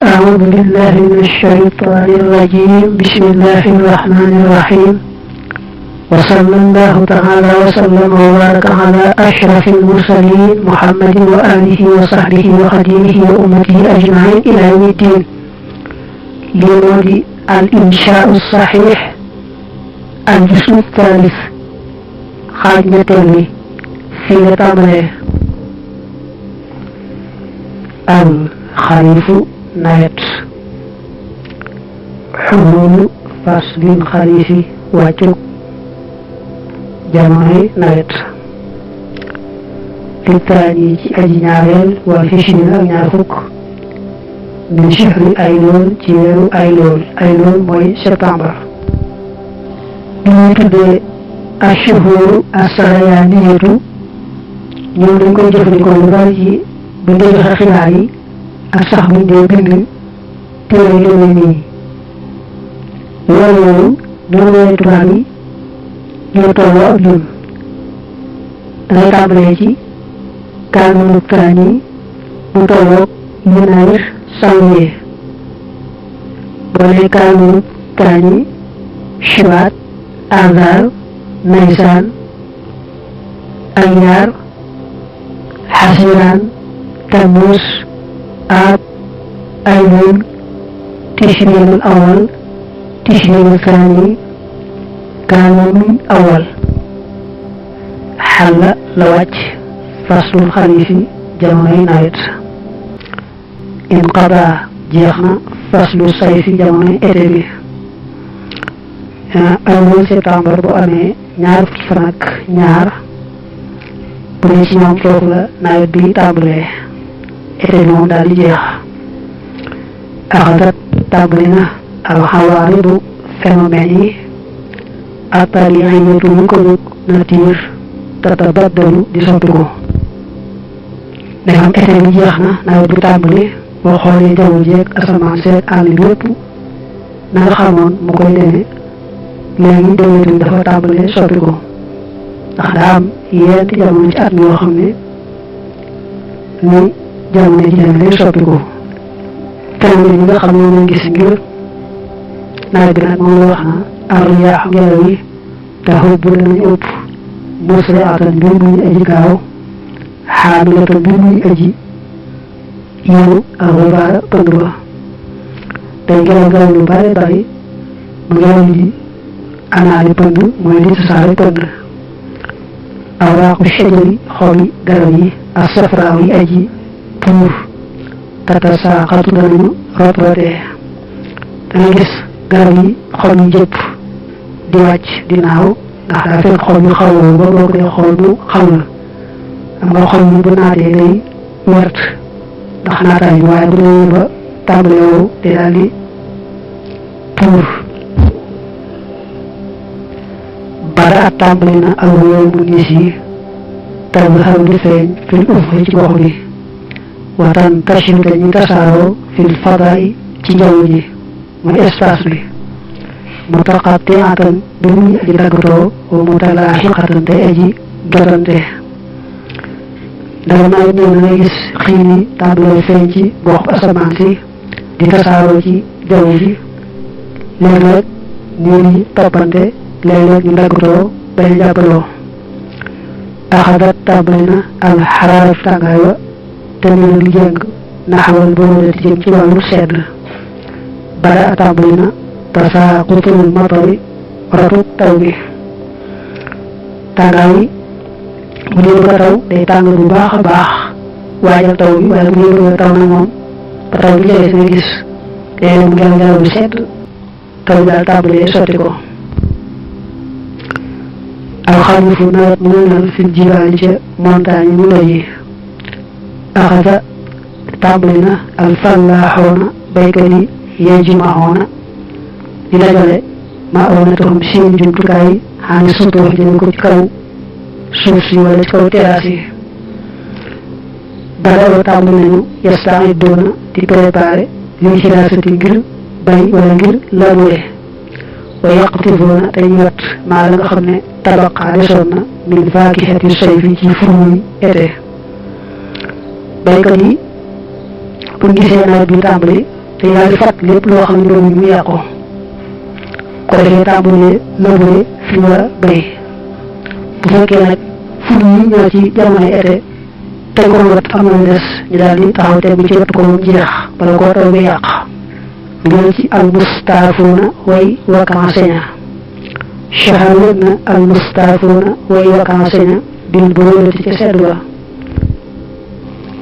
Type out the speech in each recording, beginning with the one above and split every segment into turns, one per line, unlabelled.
أعوذ بالله من الشيطان الرجيم. بسم الله الرحمن الرحيم. وصلى الله تعالى وسلم وبارك على أشرف المرسلين محمد وآله وصحبه وخديمه وأمته أجمعين إلى يوم الدين. لمودي الإنشاء الصحيح الجزء الثالث خارج نتلي في نتامله الخريف nawet xululu faslin xarifi wàccug jamonoy nawet li taani ci aji ñaareel wal xishin ak ñaar fukk min shahri aylool ci weeru aylool mooy septembre. li ñuy tuddee ashhuru asarayaniyatu ñoom dañ koy jëfandikoo lu bari ci bu dee joxe xibaar yi ak sax buñ dee bind téere yu demee nii loolu ñoom ñooy tubaab yi ñoo tolloo ak ñun. dangay tàmbalee ci kaaminu taani mu tolloog yunaayir sanwiye boo nee kaaminu taani shibaat azar naysaan ayaar xasiraan tamuus آب أيلول تشرين الأول تشرين الثاني كانون أول حل لواج فصل الخريف جمعي نايت انقضى جيخنا فصل الصيف جمعي إتبي أول سبتمبر بو أمي ñaar fukki fan ak ñaar bu ne ci ñoom foofu la nawet bi tàmbalee été bi moom daal di jeex. axadat tàmbali na alxawaaridu phénomène yi ataliyatu ñu ko jóg nature tatabaddalu di soppiku. ndegam été bi jeex na nawet bi tàmbali boo xoolee jaww jeeg asamaan seet àll bi lépp na nga xamoon mu koy demee léegi déwénit dafa tàmbalee soppiku ndax daa am yenti jamono ci at mi yoo xam ne ni jamono ji dem lay soppiku. phénomène yi nga xam ne moom gis ngir nawet bi nag moom la wax na arriyaax ngelaw yi taxaw bu danañu ëpp musri'atan mbir muy aji gaaw xaamilatan mbir muy aji yéenu alxibaara pënd ba. day ngelaw lu bare bari bu ngelaw li di anaale pënd mooy di tasaare pënd. awraaqu shajari xobi garab yi asafraaw yi aji puur tatasaqatu danañu rootee. danga gis garab yi xob yi jëpp di wàcc di naaw ndax daa fekk xob yu xaw ba boo ko dee xool mu xaw na xam nga xob yi bu naatee day wert ndax naataay bi waaye bu demee ba tàmbale woowu te daal di puur. bara at tàmbale na aw yow mu niis yi tazharu di feeñ fil ufqi ci gox bi watan tashiru dañuy tasaaroo fil fadaay ci jaww ji mooy espace bi mutaqatti'atan bi muy aji daggatoo wa mutalaahiqatan te aji jotante. ndax nawet ñëw na ngay gis xiin yi tàmbalee feeñ ci gox asamaan si di tasaaroo ci jaww ji léeg-léeg niir yi toppante léeg-léeg ñu daggatoo bañ jàppaloo. axadat tàmbali na alxaraaraf tàngaay wa te nii lu jëng naxawal boo di jëm ci wàllu sedd. bara a tàmbali na tasaaqutul matari ratu taw bi. tàngaay yi bu dee bëgg a taw day tàng bu baax a baax waajal taw bi waaye bu dee bëgg a taw nag moom ba taw bi jege nga gis léeg-léeg mu ngelaw lu sedd taw bi daal tàmbalee sotti ko. alxarifu nawet mu nal fil jibaali ca montagne mu doy yi. axasa tàmbali na alfallaaxoona baykat yi yajma'oona di dajale ma'oonatahum seen jumtukaay xaani suutoo jëme ko ci kaw suuf si wala ci kaw terrasse yi. bada'u tàmbali nañu yasta'idduuna di préparé lil hiraasati ngir bay wala ngir labouré. wa yaqtifuuna te ñu wat maa la nga xam ne tabaqa desoon na min faakihati sayfi ci fruit été. baykat yi bu gisee nawet bi tàmbali te daal di fat lépp loo xam ne doon mu yàqu ko defee tàmbalee labouré fi war a bay bu fekkee nag ful yi ñoo ci jamonoy été te ko wat am na des ñu daal di taxaw te bu ci wattu ko moom jeex bala koo taw bi yàq ngeen ci al mustaafuuna way vacances ña shahadat na al mustaafuuna way vacances ña bil buruudati ca sedd ba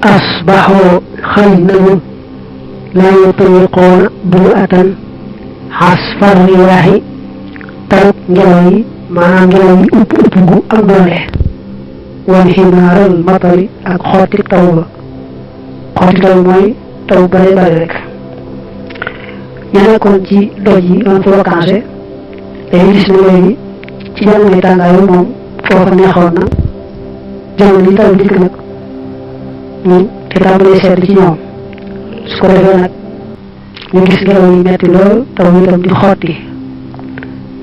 asbaxoo xëy nañu laa yutliquuna buruatan xasfar riyaahi taruk ngelaw yi maanaam ngelaw yi upp gu am doole wan ximaaral matari ak xooti taw ba xooti taw mooy taw bare bare rek ña nekkoon ci doj yi doon fa vacances dañuy gis ne léegi ci jamonoy tàngaayu moom foofa neexoon na jamono yi taw dikk nag ñun te tàmbalee sedd ci ñoom su ko defee nag ñu gis ngelaw yi metti lool taw yi itam di xotti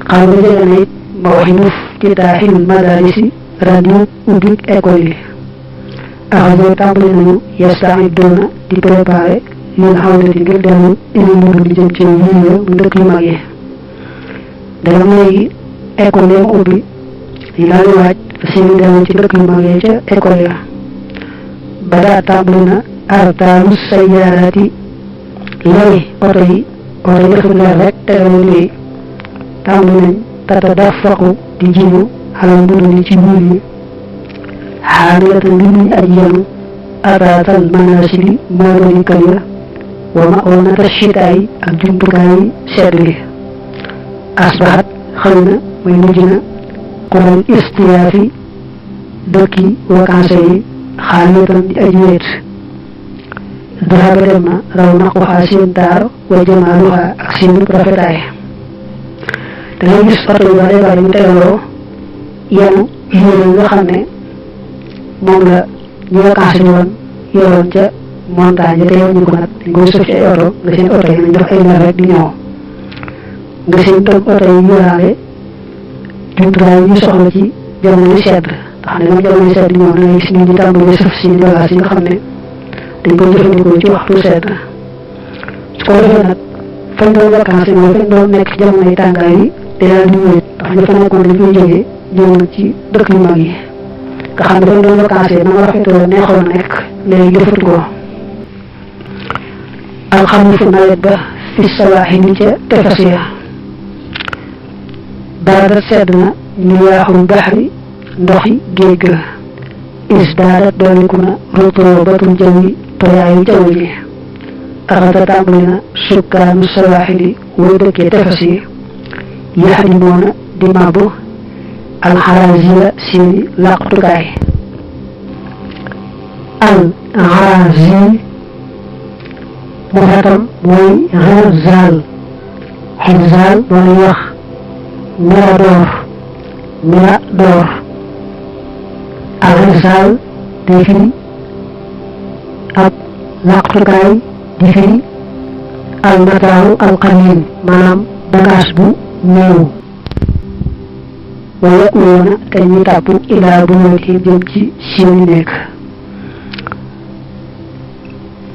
xam nga jege na it ma waxi nuuf ci taaxil madarisi radio ubbi école yi axajo tàmbali nañu yasta'iduna di préparé lil xawlati ngir dellu ili muru di jëm ci ville mu dëkk yu mag yi dagam léegi école yi ubbi yi daal di waaj seeni dellu ci dëkk yu mag yi ca école ya bada tàmbali na artaalu sayyaaraati lay oto yi dafa leer rek teewlu lii tàmbali nañ tata dafaqu di jiñu xalal mbudu ni ci buur yi xaamilatan li muy aj yenu ataatal manasili mooloni kaliya wa maonata chitaay ak jumtukaay sedd bi asbahat xëy na mooy mujj na xural istiyaafi dëkki vacances yi xaaliyatan di aj wéet dahaba dem na raw naquhaa seen taar wa jamaaluha ak seen rafetaay da ngay gis oto yu bare bare ñu tegaloo yenu yére nga xam ne moom la ñu vacances ñu woon yoroon ca montagne te yow ñu ko nag dañ koy sëf ci ay oto nga seen oto yi nañ def ay mer rek di ñëw nga seen tam oto yi yóraale jumtukaay yi ñu soxla ci jamono sedd ndax ne moom jamono sedd ñëw da ngay gis nit ñi tàmbali sëf seen bagage yi nga xam ne dañ koy jëfandikoo ci waxtu sedd su ko defee nag fañ doon vacances mooy fañ doon nekk ci jamono yi tàngaay yi te daal di wéet ndax ña fa nekkoon dañ koy jógee ñëw na ci dëkk yu mag yi nga xam ne fañ doon vacances na ma rafetoo neexoon na nekk léegi defatu ko alxamisu nawet ba fi sawaaxi ni ca tefes ya baradat sedd na miyaaxul baxri ndoxi géej ga isdaadat dooliku na rutubatul jawi tooyaayu jaww ji axata tàmbali na sukkaanu sawaaxili way dëkkee tefes yi yaxdimoona di màbb alxaraasiya seeni làqtukaay alxaraasi mufratam mooy xirzaal xirzaal moo lay wax miradoor alxirzaal day firi ab làqtukaay di firi almataaru alqaliil maanaam bagage bu néew wala woona te ñu tàpp ilaa bu ñëwee jëm ci seeni nekk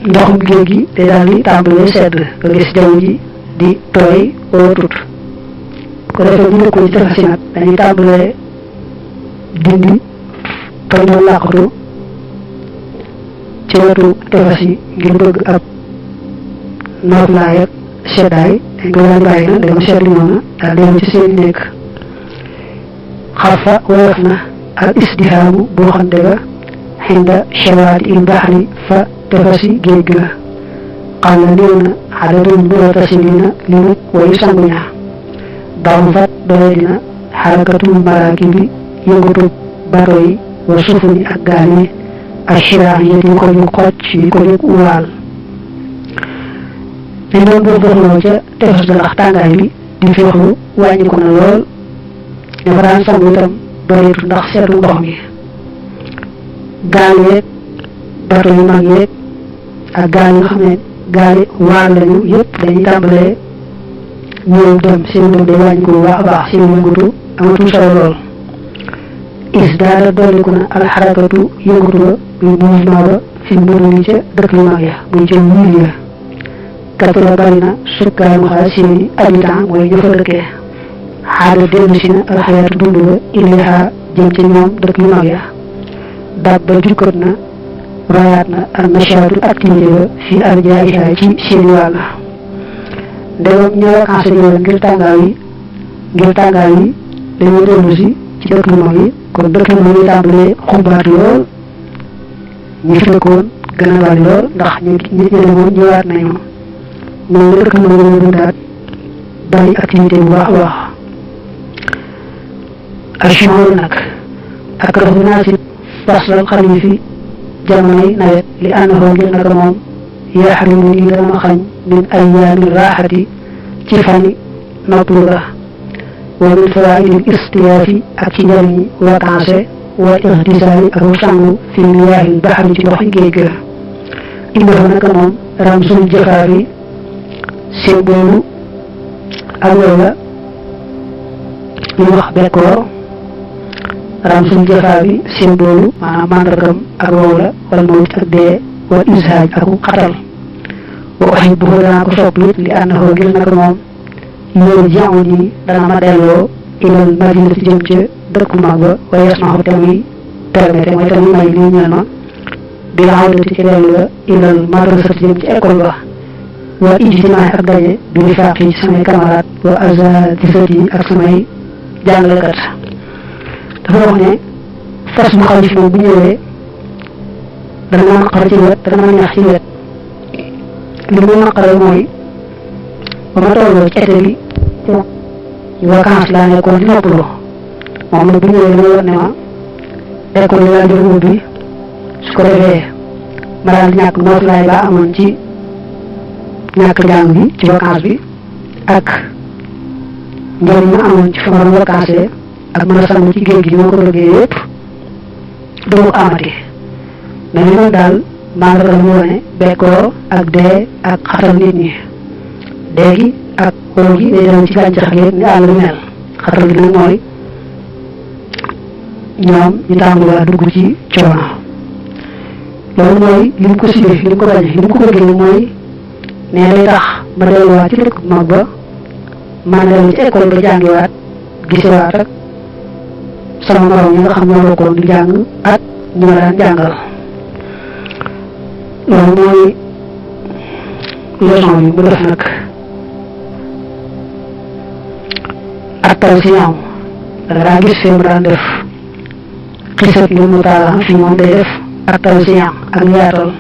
ndoxum géej gi te daal di tàmbalee sedd nga gis jaww ji di tooy ootut ko defee bu dëkkoo ci tefes yi nag dañuy tàmbalee dindi fañ doon làqatu ci wetu tefes yi ngir bëgg ab nooflaay ak seddaay dañ ko daan bàyyi na dem sedd ñëw na daal dellu ci seen nekk xafa woyof na al isdihaamu boo xante ga xinda shawaati il baxri fa tefes yi géej ga xam na néew na xadadul muratasiliina li mu wayu sangu ña dawfat doye dina xarakatul maraaki bi yëngatu bato yi wa sufuni ak gaal yi ak shiraax yi ko ñu xocc yi ko ñu waal dañ doon góorgóorloo ca tefes ga ndax tàngaay bi di féexlu wàññi ko na lool dafa daan sangu itam bëreetu ndax seetlu ndox mi gaal yeeg bato yu mag yeeg ak gaal yi nga xam ne gaali waal lañu yëpp dañuy tàmbalee ñëw dem seen dem day wàññi ko bu baax a baax seen yëngatu amatul solo lool is daala dolliku na alxarakatu yëngatu ba muy mouvement ba fi mburu ni ca dëkk yu mag ya muy ca wiil ya katula bari na sukkaanu xaa seeni habitant mooy ñu fa dëkkee xaada dellu si na alxayaatu dund ba ilayha jëm ci ñoom dëkk yu mag ya daab ba jukkat na royaat na al nashaatu activité ba fii arjaiha ci seeni wàll ndegam ñoo vacances ñëw ngir tàngaay yi dañoo dellu si ci dëkk yu mag yi kon dëkk yu mag yi tàmbalee xumbaat lool ñi fi dëkkoon gën a bari lool ndax ñi demoon ñëwaat nañu noonu la dëkk yu mag yi dundaat bari activité bu baax a baax ashhur nag ak rafu naasib faslal xarifi jamonoy nawet li àndaxoo ngir naka moom yaxrimu ni dana ma xañ min ayyaami raaxati ci fani noppalu ga wa min fawaidil istiyaafi ak ci njëriñi vacances wa ixtisaali ak sangu fi miyaahil baxri ci ndoxi géej ga indafa naka moom ramsul jëfaafi symbole ak wala ñu wax bekkoor ramsul jëfaafi symbole maanaam mandargam ak wow la wala mawit ak dee wal ishaaj ak xatal wa uhibbu danaa ko sopp it li àndaxoo ngir naka moom loolu jaamu ji dana ma delloo ilal madinati jëm ca dëkku mag ba waaye yasmaxu te muy permettre mooy te muy may lii ñeel ma bi la xawdati ci dellu ba ilal madrasati jëm ci école ba wa ijtimaa ak daje bi rifaaq yi samay camarade wa asatizati yi ak samay jàngalekat dafa wax ne fas bu xalif moom bu ñëwee dana ma naqar ci wet dana ma neex ci wet li mu naqare mooy ba ma tolloo ci été bi vacances laa nekkoon di noppaloo moom nag bu ñëwee dama war ne ma école yi laa jël ubbi su ko defee ma daal ñàkk nooflaay laa amoon ci ñàkk jàng bi ci vacances bi ak njëriñ ma amoon ci fa ma doon vacances ak mën a sàmm ci géej gi moo ko bëggee yëpp doo amati mais li moom daal mandarga mu wane bekkoor ak dee ak xatal nit ñi dee gi ak wow gi day dem ci gàncax gi ni àll bi mel xatal gi nag mooy ñoom ñu tàmbaliwaat dugg ci coono loolu mooy li mu ko sibee li mu ko bañee li mu ko bëggee mooy ne day tax ma delluwaat ci dëkk mag ba ma dellu ci école ba jàngiwaat gisewaat ak sama morom yi nga xam ñoo bokkoon di jàng ak ñu ma daan jàngal loolu mooy leçon bi mu def nag attal si ñoom danga daa gis fee mu daan def xisat li mu taala fii moom day def attal si ñoom ak yaatal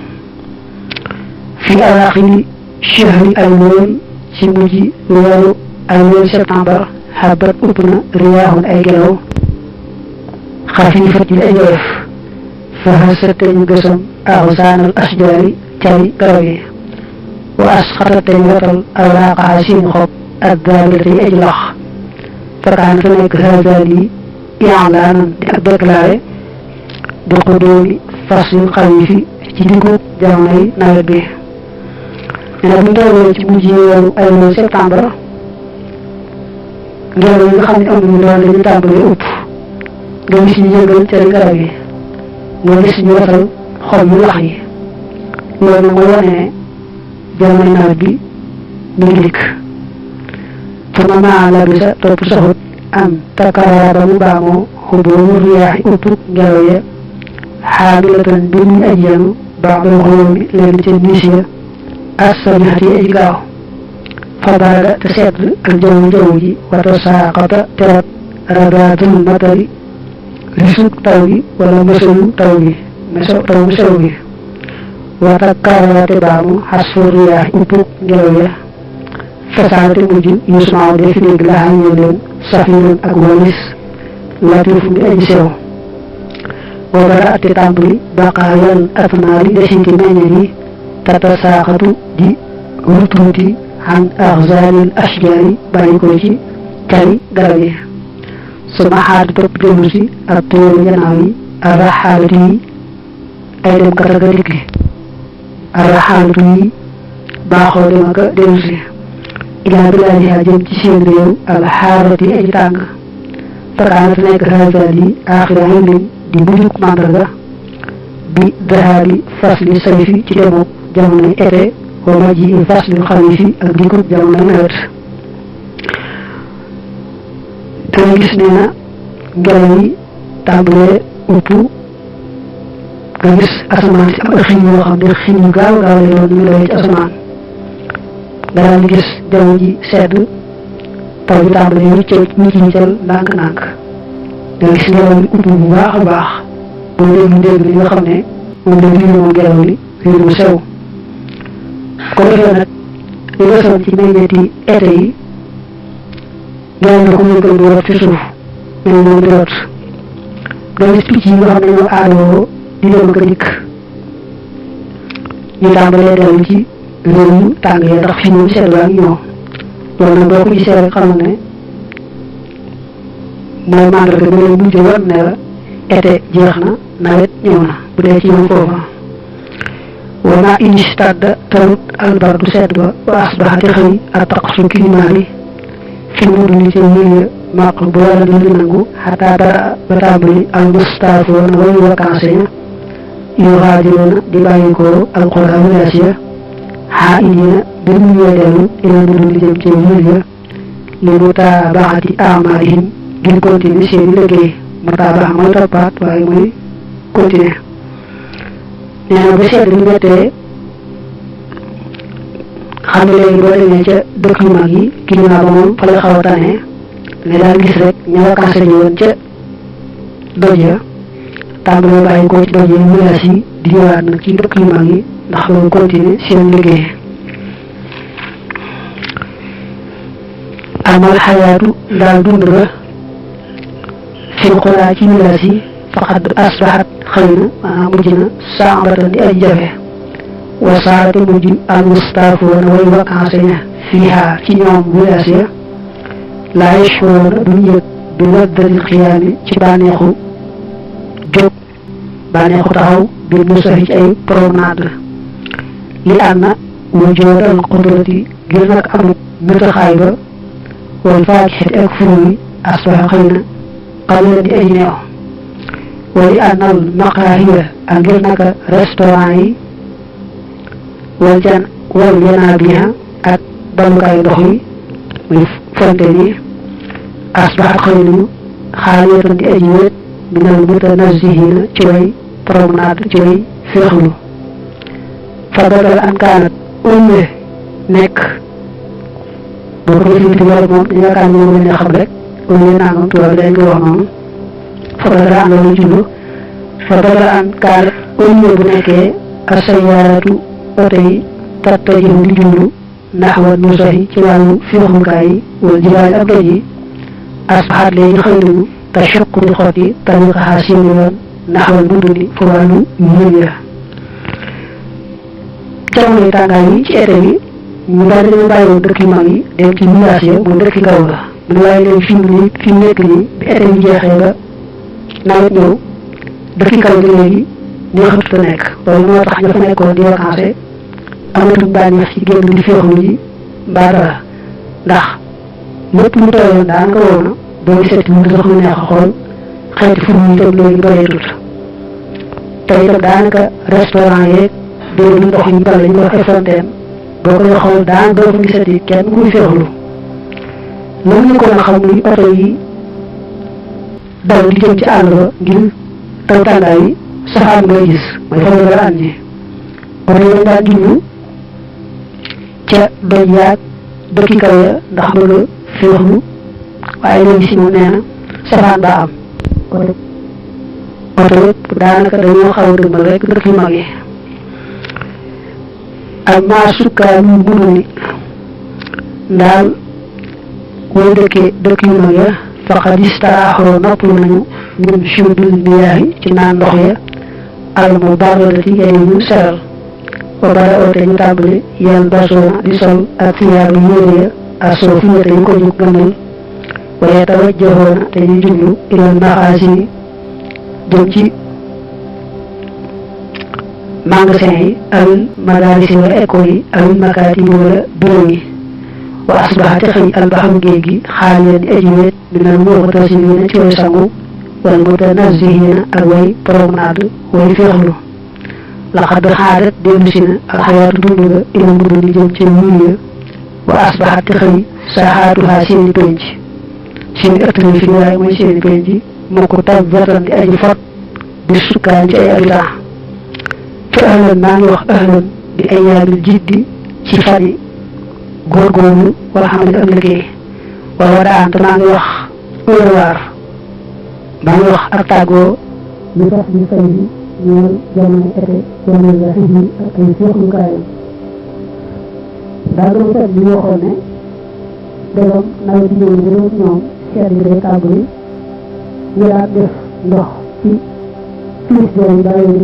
fii awaaxiri shahri ay lool ci mujj weeru ay lool septembre xabat upp na riyaaxun ay gelaw xafiifat yi ay woyof fa xasate ñu gësam axsaanal asjaari cari garab yi wa asxatate ñu watal awraaqaha seen xob ak gaabirate yi aj lax fakaan fa nekk haadaan yi i'laanan di ak déclaré bi xudóomi faslil xariifi ci diggu jamonoy nawet bi nee na bu ñu toogee ci mujj weeru ay loolu septembre ngelaw yi nga xam ne amuñu doole dañu tàmbalee upp nga gis ñu yëngal cari garab yi nga gis ñu watal xob yu lax yi loolu mooy wane ne jamono nawet bi mi ngi dikk tuma maa la bi sa topp saxut am takarara ba mu baamoo xubóomu riyaaxi upp ngelaw ya xaamilatan mbir muy aji yanu baaxul xulóomi leen ca niis ya assamihati yi aji gaaw fa barada te sedd ak jaww ji wata saaqata terat radatul matari risuk taw gi wala mësalu taw gi taw bu sew gi wata kararate baamu xasfu riyaax uppuk ngelaw ya fasaate mujj yusmaaw de fi dégg laa ñëw leen safirun ak walis latif mi aji sew boo bara ate tàmbali baqaayal atnaari desiti meññeen yi tata saaxatu di rutuuti xan axzaanil ashjaari bàyyi ko ci cari garab yi sama xaatu topp dellu si ak toolu janaaw yi arraxaalatu yi ay dem kat ak a dikki arraxaalatu yi baaxoo dem ak a dellu si ilaa bilaadiha jëm ci seen réew alxaarati yi aji tàng fakaanat nekk haazaan yi aaxira ximlin di mujjug màndarga bi dahaabi fasli sayfi ci demuk jamonoy été wa maji faslul xarifi ak dikub jamono nawet te gis nee na ngelaw yi tàmbalee upp nga gis asamaan si am ay xiin yoo xam ne xiin yu gaaw gaaw lay doon ñu lay ci asamaan nga daal di gis jaww ji sedd taw bi tàmbalee ñical ndànk-ndànk nga gis ngelaw li upp bu baax a baax boo déglu dégg li nga xam ne moom la riir moom ngelaw li riir bu sew ko defee nag li nga son ci meññeeti été yi ngelaw la ko yëgal di rot ci suuf mel moom di rot nga gis picc yi nga xam ne ñoo aadoo di dem ak a dikk ñu tàmbalee dellu ci réew yu tàng yi ndax fi moom sedd baa ngi ñëw loolu nag boo ko gisee rek xamal ne mooy màndarga bi lay mujj wan ne la été jeex na nawet ñëw na bu dee ci ñoom foofa wama inistadda tarut albardu sedd ba wa asbaxati xëy a taqsu kilimaali fi mudu li ci yéye maq bu wala di li nangu xataa bara ba tàmbali almustaafoona way vacances ya yu xaajiroona di bàyyi ko alxura wilaas ya xaa indina bir mu ñee dellu ila mudu li jëm ci yéye li mutaabaxati amalihim ngir continuer seeni liggéey mutaabax mooy toppaat waaye mooy continuer nee na ba sedd bi mettee xam ne léegi boo demee ca dëkk yu mag yi climat ba moom fa lay xaw a tane nga daal gis rek ña vacances ji woon ca doj ya tàmbalee bàyyi ko ci doj yi wilaas yi di ñëwaat nag ci dëkk yu mag yi ndax loolu continuer seen liggéey amal xayaatu daal dund ba fil xuraa ci wilaas yi faqad asbaxat xëy na maanaam mujj na saambatan di ay jafe wasaarate mujj al mustaafoona way vacances ya fiiha ci ñoom wilaas ya laa yashkuroona duñ yëg bi laddatil xiyaami ci bànneexu jóg bànneexu taxaw bi musahi ci ay promenade li ànna wujoodal qudrati ngir nag amut nëtaxaay ba wal faakixati ak furu yi asbaxa xëy na xalilan di ay neew wali ànnal maqaahiya ak ngir naka restaurant yi wal janaabiha ak dalukaayu ndox yi muy fontaine yi asbaxat xëy nañu xaaliyatan di aji wéet minal mutanazihina ci way promenade ci way féexlu fa badal an kaanat umme nekk boo ko defee ci wàll moom dañu yaakaar ne moom la ñu xam rek umme nangam tubaab dañ koy wax noonu fa badal an loolu jublu fa badal an kaanat umme bu nekkee asayaatu oto yi tattajihu di jublu naxwa nusahi ci wàllu féexlukaay yi wala jibaali ak doj yi asbaxaat léegi xëy nañu tashuq di xot yi tariqaha seen yoon naxwal muduni fu wàllu yéen ya jamono tàngaay yi ci été bi ñu daal dañu bàyyi woon dëkk yu mag yi dem ci village ya mu dëkk kaw la mu waaye léegi fi mu nekk nii bi été bi jeexee ba nawet ñëw dëkk kaw gi léegi neexatut a nekk loolu moo tax ña fa nekkoon di vacances amatuñ bànneex ci génn di féexlu ji mbaa dara ndax lépp lu tooyoon daanaka woon na boo gisati mu sax lu neex a xool xeeti fur yi itam léegi bëreetut te itam daanaka restaurant yeeg déedéet ndox yi bal lañu wax ay fontaine boo koy xool daan doo fa gisati kenn muy féexlu loolu ñu ko mën a xam muy oto yi daw di jëm ci àll ba ngir taw tàngaay yi safaan ngay gis mooy fa nga dara àññee oto yi daan jublu ca doj yaag dëkki kaw ya ndax bëgg a féexlu waaye léegi si moom nee na safaan baa am oto yëpp daanaka dañoo xaw a dëgmal rek dëkk yu mag yi amma sukkaanu muduni ndaal way dëkkee dëkk yu mag ya faqad istaraaxoo noppalu nañu min shurbil miyaahi ci naan ndox ya al mubarradati yay ñu seral ba bara oote ñu tàmbali yal basoona di sol ak siyaaru yére ya asoo fiyate ñu ko ñu gënal waaye tawajjahoona te ñu jublu ilal maxaasini jëm ci magasin yi awil madaarisi wala école yi awil makaati wala bureau yi wa asbaxate xëy albaxaru géej gi xaaliyan di aji weet minal muxtasimiina ci way sangu wal mutanazihina ak way promenade way féexlu laqad xaadat dellu si na alxayaatu dund ga ila mbudd di jëm ci wuya wa asbaxat te xëy saaxaatuhaa seeni penc seeni ëttali fi waaye mooy seeni penc moo ko tab vatan di aji fot bi sukkaan ci ay habitant fa ahlan maa ngi wax ahlan bi ayaabil jiddi ci fani góorgóorlu wala xamante am liggéey wala wadaante maa ngi wax ëllëwaar maa ngi wax ak tàggoo ñu tax di fay bi ñeel jamono été jamono la xiji ak ay féexlukaayam daa doon seet bi ñu waxoon ne dégam nawet bi ñëw bu doon ñoom seet bi day tàmbali ñu daal def ndox ci filisdeer yi bàyyi di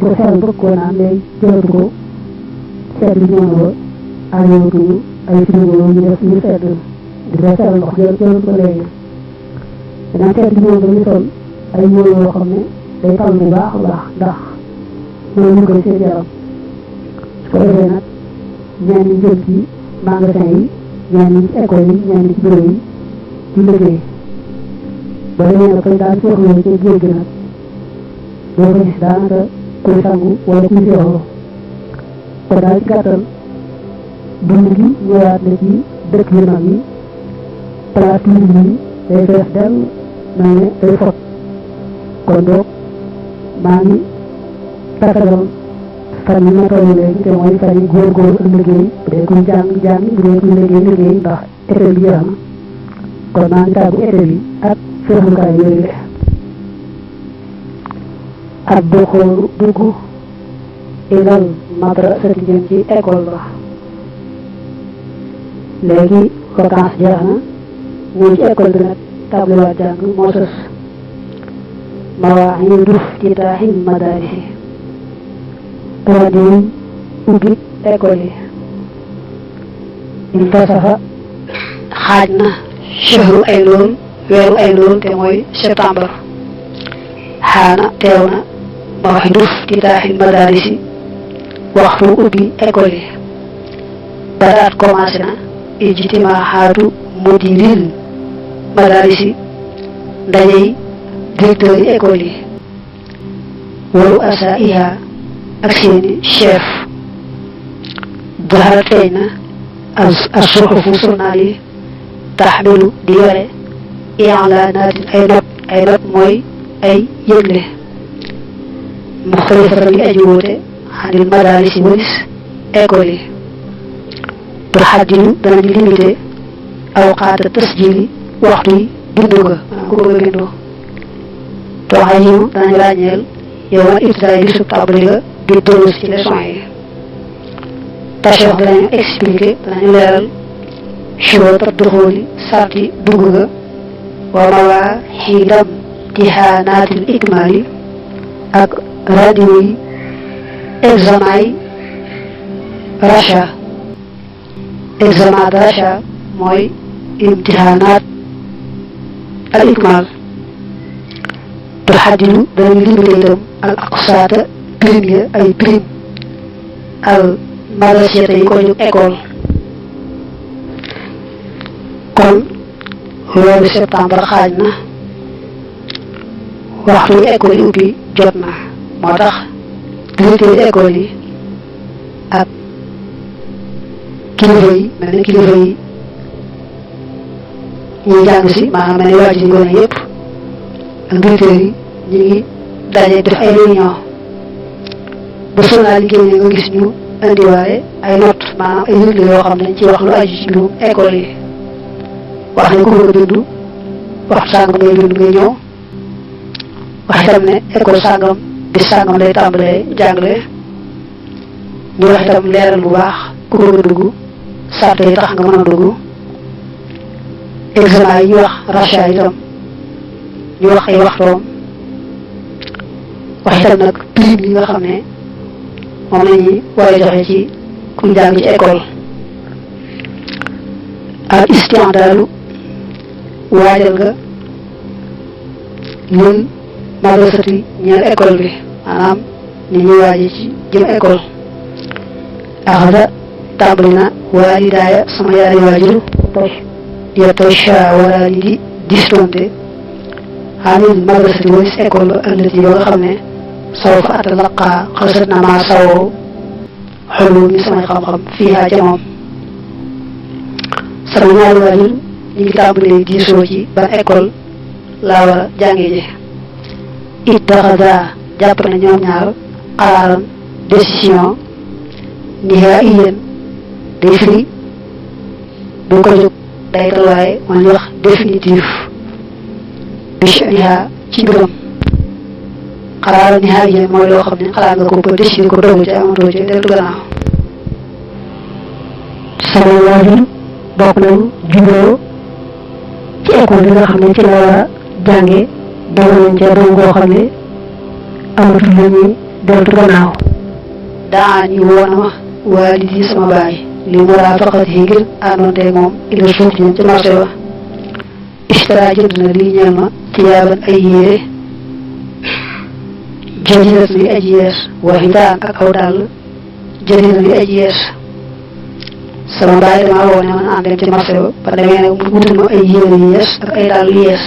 ko seetal bëgg koo naan léegi jëlatu ko seet bi ñëw na ba añootuñu ay frigo ñu def ñu sedd di ko seetal ndox jëlatu ko léegi danaa seet bi ñëw ba ñu sol ay yooyu yoo xam ne day tal bu baax a baax ndax loolu ñu koy seen yaram su ko defee nag ñenn ñi jëm ci magasin yi ñenn ñi ci école yi ñenn ñi ci bureau yi ci liggéey ba demee nag fañ daan seexloo ci géej gi nag doo ko gis daanaka kuy sangu wala kuy seexloo kon daal ci gàttal dund gi ñëwaat na ci dëkk yu mag yi place publique yi day fees del mel ne day fot kon donc maa ngi tàggatal fan yi ma toll léegi te mooy fan yi góor-góor ak liggéey bu dee kuy jàng bu dee kuy liggéey ndax été bi jeex na kon maa ngi tàggu été bi ak féexlukaay yooyu le ak doxoolu dugg ilal madrasati jëm ci école ba léegi vacance jeex na ñëw ci école bi nag tàmbaliwaat jàng moo sës mawaahidu iftitaaxil madaarisi rajo ubbi école yi intasafa xaaj na shahru ay lool weeru ay lool te mooy septembre xaana teew na mawaahidu iftitaaxil madaarisi waxtu ubbi école yi badaat commencé na ijtimaaxaatu mudiril madaarisi ndajey directeur yi école yi waru asaiha ak seeni chef dahara feeñ na as suxufu journal yi taxmilu di yore i'laanaatin ay not mooy ay yëgle muxtalifatan yi aji woote xanil madaaris walis école yi tuxaddidu danañu limité awqaata tasjili waxtu yi bindu ga maanaam ku bëgg a bindu tooxay yiw danañu ràññeel yow man ibtidaay bi sub tàmbali ga bi durus ci leçon yi tashrox danañu expliqué danañu leeral shuruuta duxuuli sarti dugg ga wa mawaaxiidam imtixaanaatil ikmaali ak radio yi examen yi racha examen de racha mooy imtixaanaat al ikmaal tuxaddidu danañu limité itam al aqsaata prime ya ay prime al madrasiyata yi ko jóg école kon weeru septembre xaaj na waxtu école yi ubbi jot na moo tax directeur école yi ak kilifa yi mel ne kilifa yi ñuy jàng si maanaam mel ne waajur yi gone yëpp ak directeur yi ñu ngi daje def ay réunion ba journal yi génne nga gis ñu indiwaale ay note maanaam ay yëgle yoo xam ne dañ ci wax lu aju ci mbirum école yi wax ne ku bëgg a bindu waxtu sàngam ngay bindu ngay ñëw wax itam ne école sàngam bis sàngam lay tàmbalee jàngale ñu wax itam leeral bu baax ku bëgg a dugg sart yi tax nga mën a dugg examen yi ñu wax racha itam ñu wax ay waxtoom wax itam nag prime yi nga xam ne moom la ñuy war a joxe ci kuy jàng ci école al isti'daalu waajal nga lil madrasati ñeel école bi maanaam ni ñuy waaje ci jëm école axada tàmbali na waalidaaya sama yaari waajur yatashaawarani di distonte xanil madrasati walis école ba ëllëg yi ba nga xam ne سوف أتلقى خسرنا ما سووا حلومي samay xam-xam fiihaa ca moom sama ñaari waajur ñu ngi tàmbalee diisoo ci ban école laa war a jànge ji ittaxada jàpp na ñoom ñaar xaraaran décision nihaiyan day firi bu ko jóg day talwaaye man wax définitif bi shaniha ci mbiram xaraaran nihaiyan mooy loo xam ne xalaat nga ko ba décider ko dogu ci amatoo ci deltu gannaaw sama waajur bokk nañu juboo ci école bi nga xam ne ci la war a jànge dama leen ca doom goo xam ne amatul la ñuy deltu gannaaw daan yi woona ma waalidi sama baay li murafaqati yi ngir àndoonteeg moom ila suuq jëm ci marché ba istara jënd na lii ñeel ma ci yaaban ay yére jëndirat mi aji yees wa hitaan ak aw dàll jëndirat mi aji yees sama baay dama woo ne man ànd dem ci marché ba ba demee nag mu wutul ma ay yére yu yees ak ay dàll yu yees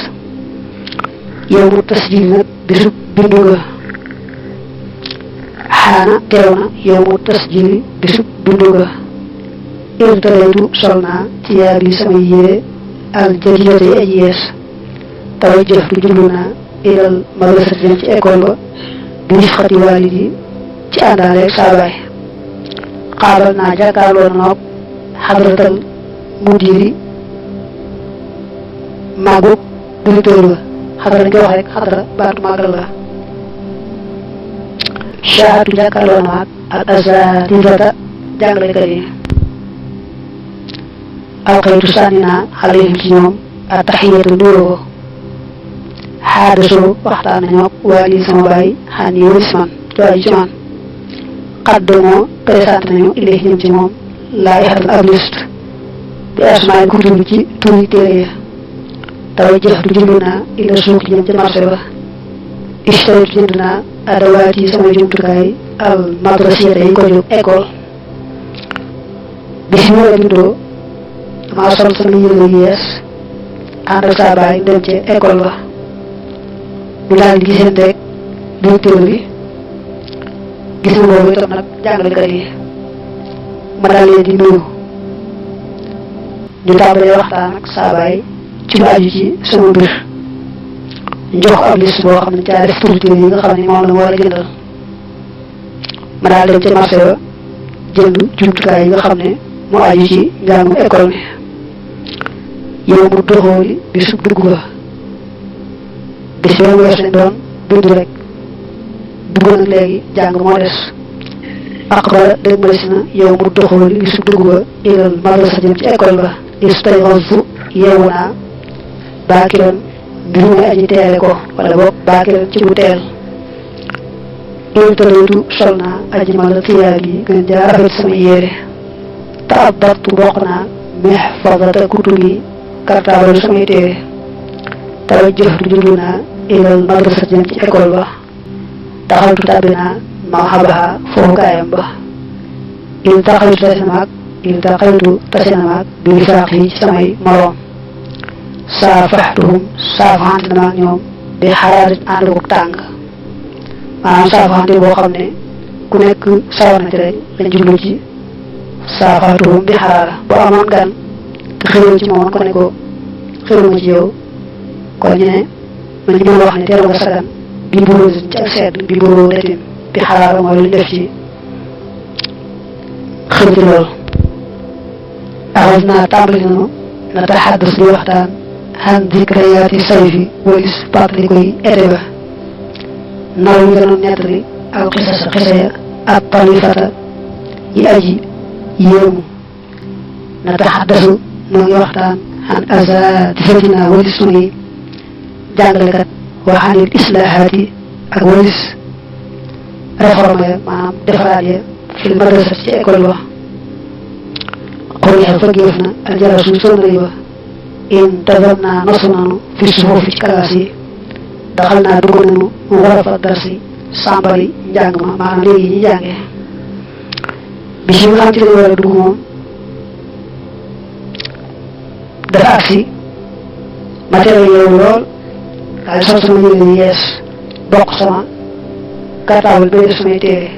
yow mu tasjil nag bisub bindu nga xaana teew na yow mu tasjil bisub bindu nga irtalaytu sol naa ci yaa bi samay yére al jadidate aji yees taway jëf du jublu naa ilal madrasat jëm ci école ba bi rifqati walidi ci àndaale saa baay xaabal naa jàkkaarloo na noog xadratal mudiri màggu directeur ba xadara nga wax rek xadara baatu màggal la shaatu jàkkaarloo na ak asatidata jàngalekat yi alxaytu sànni naa alayhim ci ñoom a taxiyatu nuyoo xaadasoo waxtaan nañoo waa lii sama baay xaan yi wëris man ci man xaddamoo présenté nañu ilayhi ñëm ci moom laay xatal ab liste bi asmaay kutubi ci turi téere ya taway jëf du jublu naa ila suuq jëm ci marché ba ishtaritu jënd naa adawaat yi samay jumtukaay al madrasiyata yi ko jóg école bis ñu la bindoo damaa sol sama yére yu yees ànd ak saa baay dem ci école ba ñu daal di gisanteeg directeur bi gis nga boobu itam nag jàngalekat yi ma daal leen di nuyu ñu tàmbalee waxtaan ak saa baay ci lu aju ci sama mbir jox ab liste boo xam ne caa def turtéer yi nga xam ne moom la ma war a jëndal ma daal dem ci marché ba jënd jumtukaay yi nga xam ne moo aju ci njàngum école mi yow mu doxooli bisu dugg ba bis yow wees lañ doon bindu rek dugg nag léegi jàng moo des aqbala dëgg ma des na yow mu doxooli bisu dugg ba ilal madrasa jëm ci école ba istayxasu yeewu naa baakiran mbir muy aji teele ko wala boog baakiran ci bu teel intalaytu sol naa aji ma la tiyaab yi gën jaa rafet sama yére te ab bartu bokk naa meex fadata kutubi kartaabalu samay téere taway jëf du jublu naa ilal madrasa jëm ci école ba taxawtu tàbbi naa marhabaha foofukaayam ba il taqaytu tase na maag bi rifaaq yi ci samay moroom saafaxtuhum saafaxante na maag ñoom bi xaraarit ànd ko tàng maanaam saafaxante boo xam ne ku nekk sawar na ci rek lañ jublu ci saafaxtuhum bi xaraara boo amoon gan te xëyoo ci moom ko ne ko xëyoo ma ci yow kon ñu ne man ñu mën a wax ne teelu nga sagan bi mburoo ci ak sedd bi mburoo retin bi xaraara mooy lu def ci xëy ci loolu axas naa tàmbali nanu na taxaddas di waxtaan xan dikrayaati sayfi walis partali koy été ba naw yi danoon nettali al xisasa xisa ya ak talifata yi aji yéemu na taxaddasu noo ngi waxtaan xan asatifatina walis sunuy jàngalekat waxanil islaahaati ak walis réforme ya maanaam defaraat ya fil madrasa ci école ba xurixa fëggeef na aljarasu sonari ba in tazam naa nosu nanu fi sufuufi ci kalaas yi daxal naa dugg nanu mu warafa darsi sàmbali njàng ma maanaam léegi ñi jàngee bi si nga xam ci lañu war a dugg moom dafa agsi ma teel a yeewu lool daal sol sama yére yu yees bokk sama cartable bi samay téere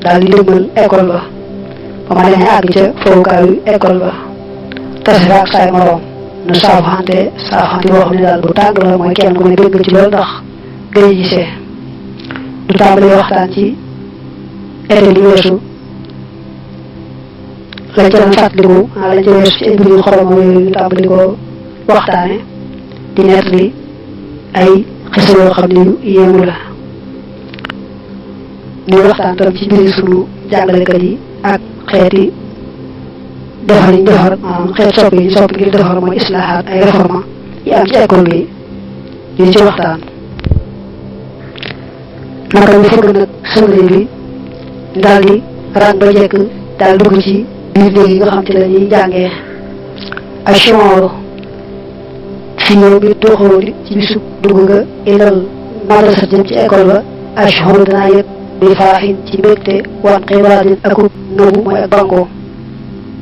daal di dégmal école ba ma demee àgg ca fowukaayu école ba tase fa ak saay moroom nu saafuxante boo xam ne daal bu tàng la mooy kenn ku ne dégg ci loolu ndax gën a gisee du tàmbalee waxtaan ci été li weesu lañ ca doon fàttaliku lañ ca weesu ci mbir yu xoroma yooyu ñu tàmbali ko waxtaane di nettali ay xisa yoo xam ne yu yéemu la ñuy waxtaan tam ci mbiri sunu jàngalekat yi ak xeeti defar yi defar maanaam xeet soppi yi soppi ngir defar mooy islaahaat ay réforme yi am ci école bi ñu ci waxtaan naka ñu fëgg nag sëngri bi daal di rang ba jekk daal dugg ci biir néeg yi nga xam ci la ñuy jàngee ay chimoro fi ñëw bi doxoo ci bisu dugg nga ilal madrasa jëm ci école ba ay chimoro danaa yëg bi faraxin ci mbégte wan xibaadin akub nëbu mooy ak bangoo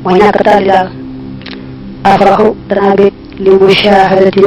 mooy ñàkk tàlli daal afraxu danaa bég li mushahadati